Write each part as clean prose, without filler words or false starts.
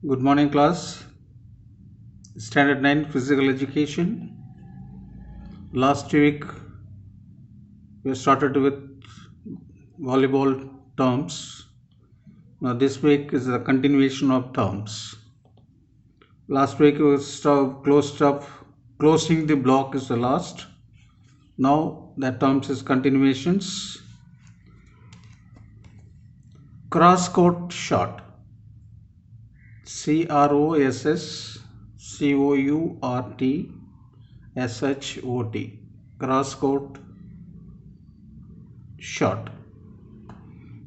Good morning, class. Standard 9 Physical Education. Last week we started with volleyball terms. Now, this week is a continuation of terms. Last week we closed up, closing the block is the last. Now, the terms is continuations. Cross court shot. CROSSCOURTSHOT. Cross court shot.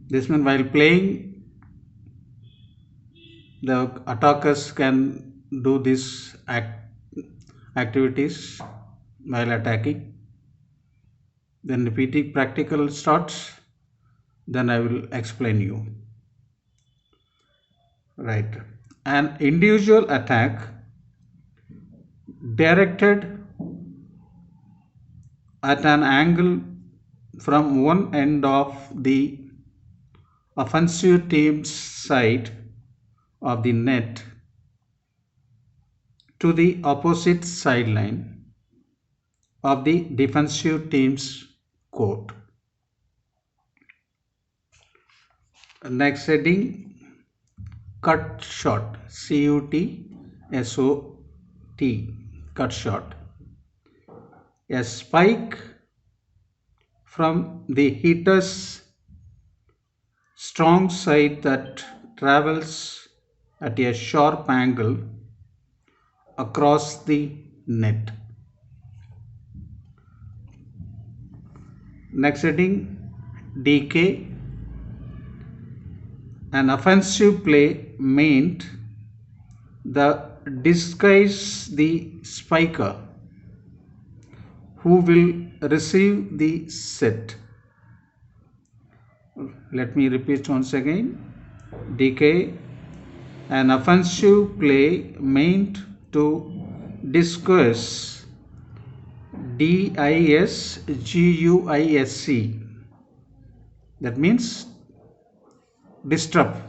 This means while playing, the attackers can do these activities while attacking. Then the PT practical starts. Then I will explain you. Right. An individual attack directed at an angle from one end of the offensive team's side of the net to the opposite sideline of the defensive team's court. Next heading, cut shot. CUTSOT. Cut shot. A spike from the hitter's strong side that travels at a sharp angle across the net. Next heading, DK. An offensive play meant the disguise the spiker who will receive the set. Let me repeat once again. DK. An offensive play meant to disguise DISGUISC. That means disrupt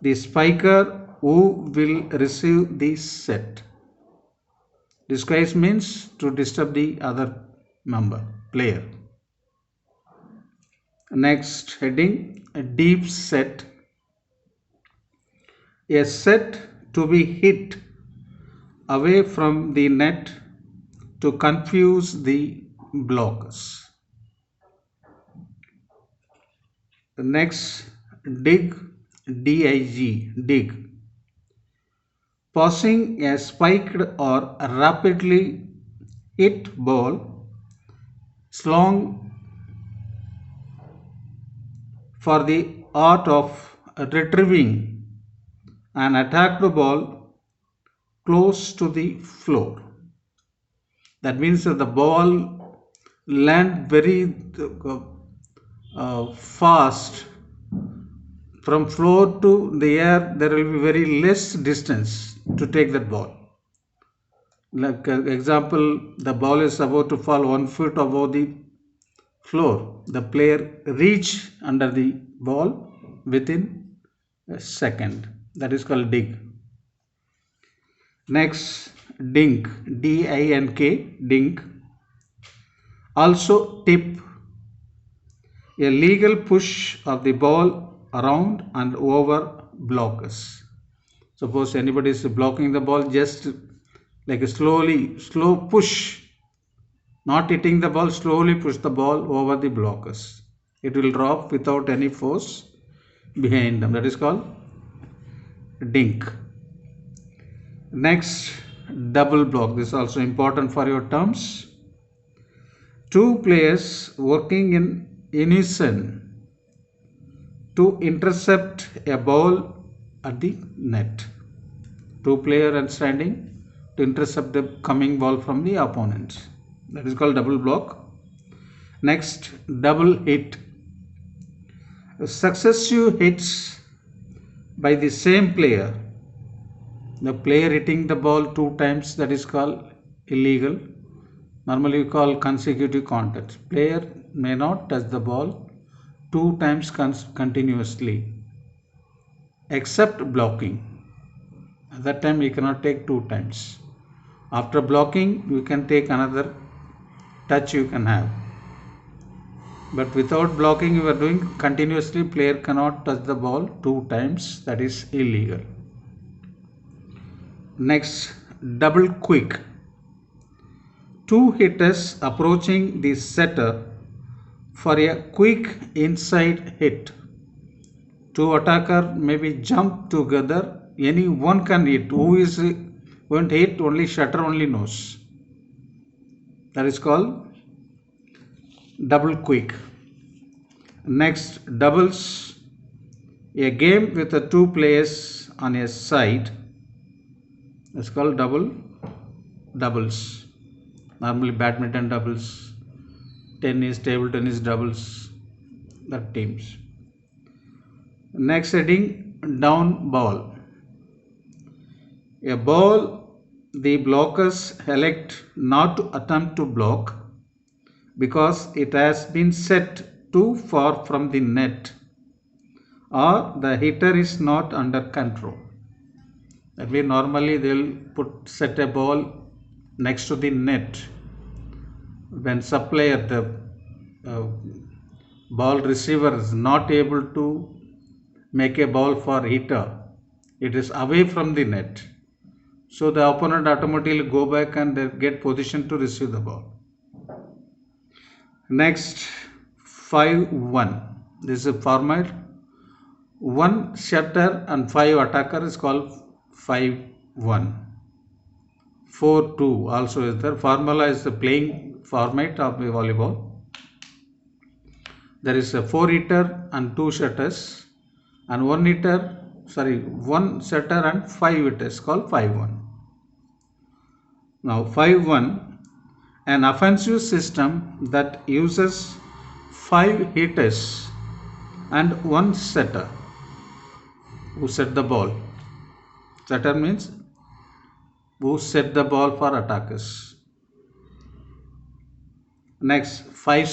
the spiker who will receive the set. Disguise means to disturb the other player. Next heading, a deep set. A set to be hit away from the net to confuse the blockers. Next, dig, DIG, dig. Passing a spiked or rapidly hit ball slung for the art of retrieving an attacked ball close to the floor. That means that the ball land very fast from floor to the air. There will be very less distance to take that ball. Like example, the ball is about to fall 1 foot above the floor. The player reach under the ball within a second. That is called dig. Next, dink, DINK, dink. Also tip, a legal push of the ball around and over blockers. Suppose anybody is blocking the ball, just like a slow push, not hitting the ball, slowly push the ball over the blockers. It will drop without any force behind them. That is called dink. Next, double block. This is also important for your terms. Two players working in unison to intercept a ball at the net. Two players are standing to intercept the coming ball from the opponent. That is called double block. Next, double hit. Successive hits by the same player. The player hitting the ball 2 times, that is called illegal. Normally we call consecutive contact. Player may not touch the ball 2 times continuously except blocking. At that time you cannot take 2 times. After blocking you can take another touch you can have. But without blocking you are doing continuously, player cannot touch the ball 2 times. That is illegal. Next, double quick. 2 hitters approaching the setter for a quick inside hit. 2 attacker maybe jump together. Any one can hit. Who is going to hit? Only shutter only knows. That is called double quick. Next, doubles. A game with the 2 players on a side. It's called doubles. Normally badminton doubles, tennis, table tennis doubles, that teams. Next heading, down ball. A ball the blockers elect not to attempt to block because it has been set too far from the net or the hitter is not under control. That means normally they will set a ball next to the net. When supplier, the ball receiver is not able to make a ball for hitter, it is away from the net. So the opponent automatically go back and get position to receive the ball. Next, 5-1. This is a format. 1 shutter and 5 attacker is called 5-1. 4-2 also is there. Formula is the playing format of the volleyball. There is a 4 hitter and 2 shutters, and 1 shutter and 5 hitters called 5-1. Now 5-1, an offensive system that uses 5 hitters and 1 setter who set the ball. Setter means who set the ball for attackers. Next, 5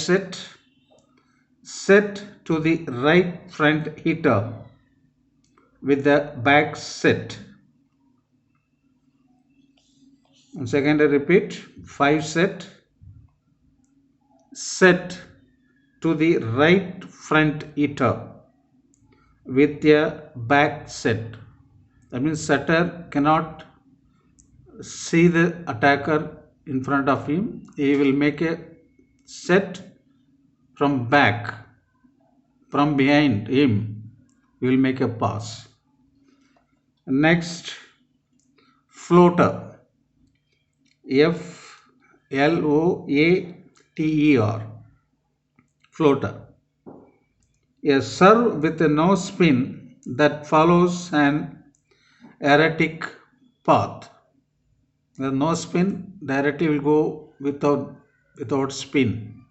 set to the right front hitter with the back set. And second I repeat, 5 set to the right front hitter with a back set. That means setter cannot see the attacker in front of him. He will make a set from back, from behind him. He will make a pass. Next, floater. Floater. Floater. A serve with a no spin that follows an erratic path. The no spin directly will go without spin.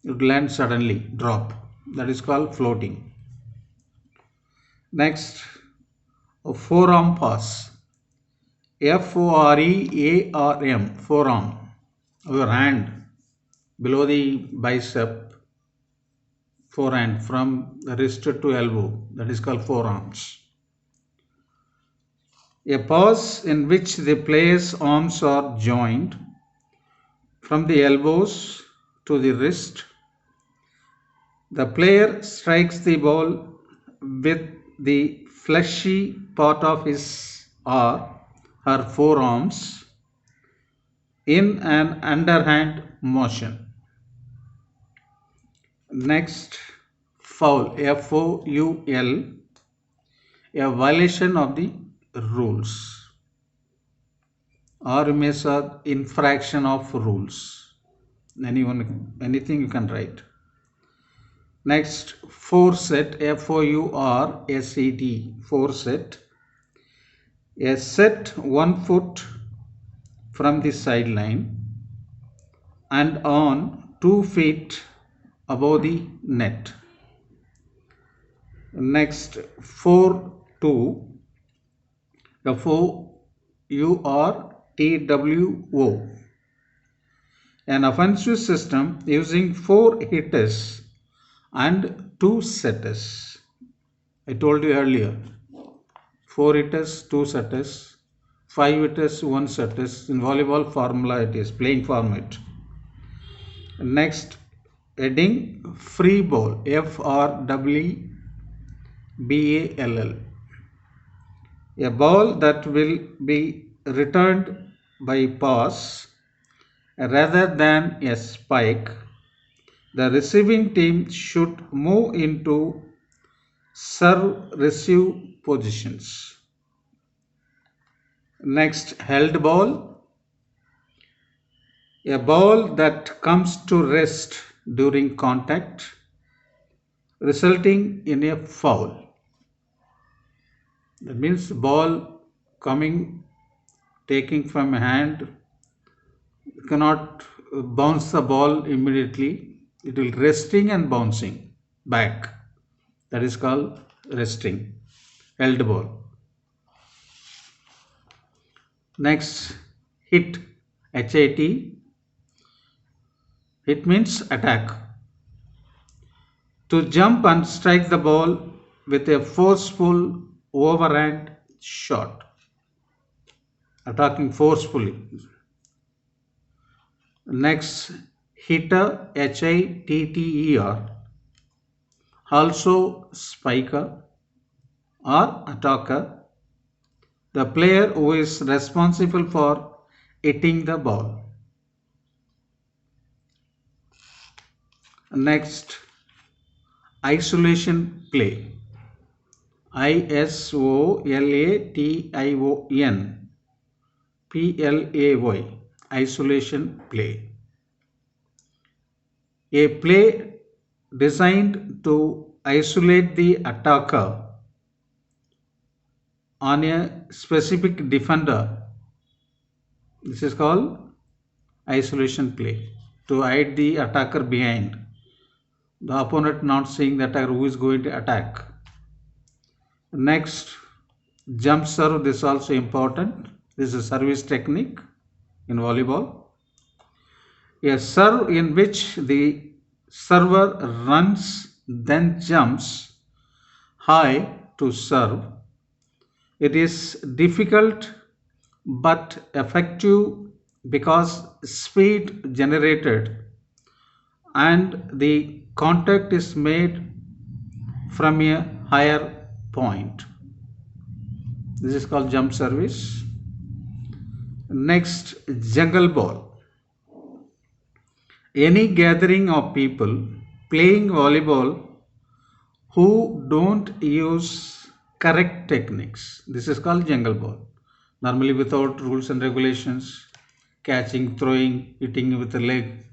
It will land suddenly, drop. That is called floating. Next, a forearm pass. Forearm, forearm. Your hand below the bicep, forehand from the wrist to elbow. That is called forearms. A pass in which the player's arms are joined from the elbows to the wrist. The player strikes the ball with the fleshy part of his or her forearms in an underhand motion. Next, foul, F-O-U-L, a violation of the rules, or you may say infraction of rules. Anything you can write. Next, four-set, F-O-U-R-S-E-T, four-set. A set 1 foot from the sideline and on 2 feet above the net. Next, 4-2, F-O-U-R-T-W-O. An offensive system using 4 hitters and 2 setters. I told you earlier, 4 hitters, 2 setters, 5 hitters, 1 setters. In volleyball formula it is playing format. Next heading free ball, FREEBALL. A ball that will be returned by pass rather than a spike. The receiving team should move into serve-receive positions. Next, held ball. A ball that comes to rest during contact, resulting in a foul. That means ball coming, taking from a hand, you cannot bounce the ball immediately. It will resting and bouncing back. That is called resting, held ball. Next, hit, HIT. It means attack. To jump and strike the ball with a forceful overhand shot. Attacking forcefully. Next, hitter, HITTER. Also spiker or attacker. The player who is responsible for hitting the ball. Next, isolation play. ISOLATION PLAY. Isolation play. A play designed to isolate the attacker on a specific defender. This is called isolation play. To hide the attacker behind. The opponent not seeing the attacker who is going to attack. Next, jump serve. This is also important. This is a service technique in volleyball. A serve in which the server runs then jumps high to serve. It is difficult but effective because speed generated and the contact is made from a higher point. This is called jump service. Next, jungle ball. Any gathering of people playing volleyball who don't use correct techniques. This is called jungle ball. Normally without rules and regulations, catching, throwing, hitting with the leg.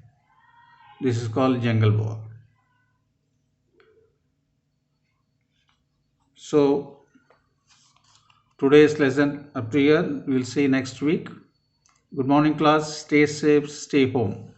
This is called jungle ball. So today's lesson up to here. We will see next week. Good morning class. Stay safe, stay home.